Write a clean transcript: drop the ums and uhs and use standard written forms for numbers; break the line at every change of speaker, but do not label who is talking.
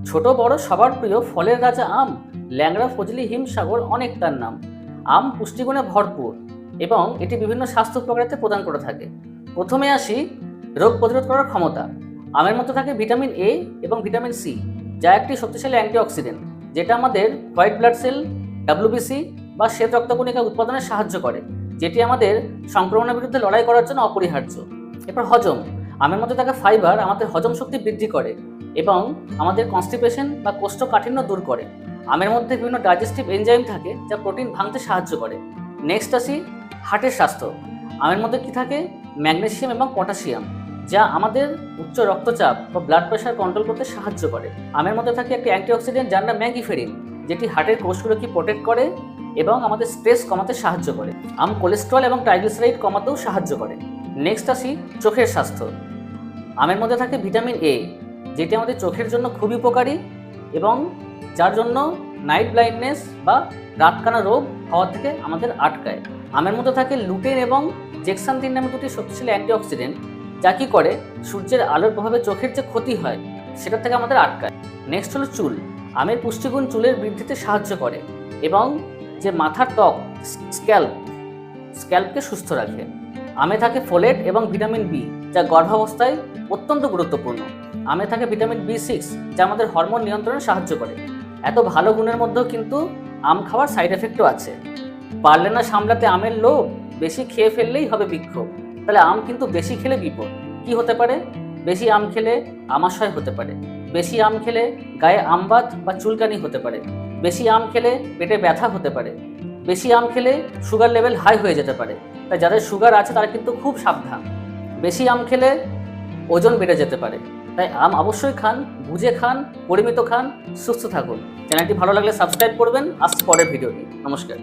ছোট বড় সবার প্রিয় ফলের রাজা আম, ল্যাংড়া ফজলি হিমসাগর অনেক তার নাম। আম পুষ্টিগুণে ভরপুর এবং এটি বিভিন্ন স্বাস্থ্য উপকারিতা প্রদান করে থাকে। প্রথমে আসি রোগ প্রতিরোধ করার ক্ষমতা। আমের মধ্যে থাকে ভিটামিন এ এবং ভিটামিন সি, যা একটি শক্তিশালী অ্যান্টিঅক্সিডেন্ট, যেটা আমাদের হোয়াইট ব্লাড সেল, ডাব্লিউবিসি বা শ্বেত রক্তকণিকা উৎপাদনে সাহায্য করে, যেটি আমাদের সংক্রমণের বিরুদ্ধে লড়াই করার জন্য অপরিহার্য। এরপর হজম। আমের মধ্যে থাকা ফাইবার আমাদের হজম শক্তি বৃদ্ধি করে এবং আমাদের কনস্টিপেশন বা কোষ্ঠকাঠিন্য দূর করে। আমের মধ্যে বিভিন্ন ডাইজেস্টিভ এনজাইম থাকে যা প্রোটিন ভাঙতে সাহায্য করে। নেক্সট আসি হার্টের স্বাস্থ্য। আমের মধ্যে কি থাকে? ম্যাগনেসিয়াম এবং পটাশিয়াম, যা আমাদের উচ্চ রক্তচাপ বা ব্লাড প্রেশার কন্ট্রোল করতে সাহায্য করে। আমের মধ্যে থাকে একটি অ্যান্টিঅক্সিডেন্ট যার নাম ম্যাগিফেরিন, যেটি হার্টের কোষগুলোকে প্রোটেক্ট করে এবং আমাদের স্ট্রেস কমাতে সাহায্য করে। আম কোলেস্ট্রল এবং ট্রাইগ্লিসারাইড কমাতেও সাহায্য করে। নেক্সট আসি চোখের স্বাস্থ্য। আমের মধ্যে থাকে ভিটামিন এ, যেটি আমাদের চোখের জন্য খুবই উপকারী এবং যার জন্য নাইট ব্লাইন্ডনেস বা রাতকানা রোগ হওয়া থেকে আমাদের আটকায়। আমের মধ্যে থাকে লুটেন এবং জেক্সান্থিন নামে দুটি শক্তিশালী অ্যান্টিঅক্সিডেন্ট, যা কি করে সূর্যের আলোর প্রভাবে চোখের যে ক্ষতি হয় সেটা থেকে আমাদের আটকায়। নেক্সট হলো চুল। আমের পুষ্টিগুণ চুলের বৃদ্ধিতে সাহায্য করে এবং যে মাথার ত্বক স্ক্যাল্পকে সুস্থ রাখে। আমে থাকে ফোলেট এবং ভিটামিন বি, যা গর্ভাবস্থায় অত্যন্ত গুরুত্বপূর্ণ। আমে থাকে ভিটামিন বি6, যা আমাদের হরমোন নিয়ন্ত্রণে সাহায্য করে। এত ভালো গুণের মধ্যেও কিন্তু আম খাওয়ার সাইড এফেক্টও আছে। পারলে না সামলাতে আমের লোভ, বেশি খেয়ে ফেললেই হবে বিক্ষোভ। তাহলে আম কিন্তু বেশি খেলে বিপদ। কি হতে পারে? বেশি আম খেলে আমাশয় হতে পারে, বেশি আম খেলে গায়ে আমবাত বা চুলকানি হতে পারে, বেশি আম খেলে পেটে ব্যথা হতে পারে, বেশি আম খেলে সুগার লেভেল হাই হয়ে যেতে পারে। তাই যাদের সুগার আছে তারা কিন্তু খুব সাবধান। বেশি আম খেলে ওজন বেড়ে যেতে পারে। তাই আম অবশ্যই খান, বুঝে খান, পরিমিত খান, সুস্থ থাকুন। চ্যানেলটি ভালো লাগলে সাবস্ক্রাইব করবেন। আসছে পরের ভিডিওটি। নমস্কার।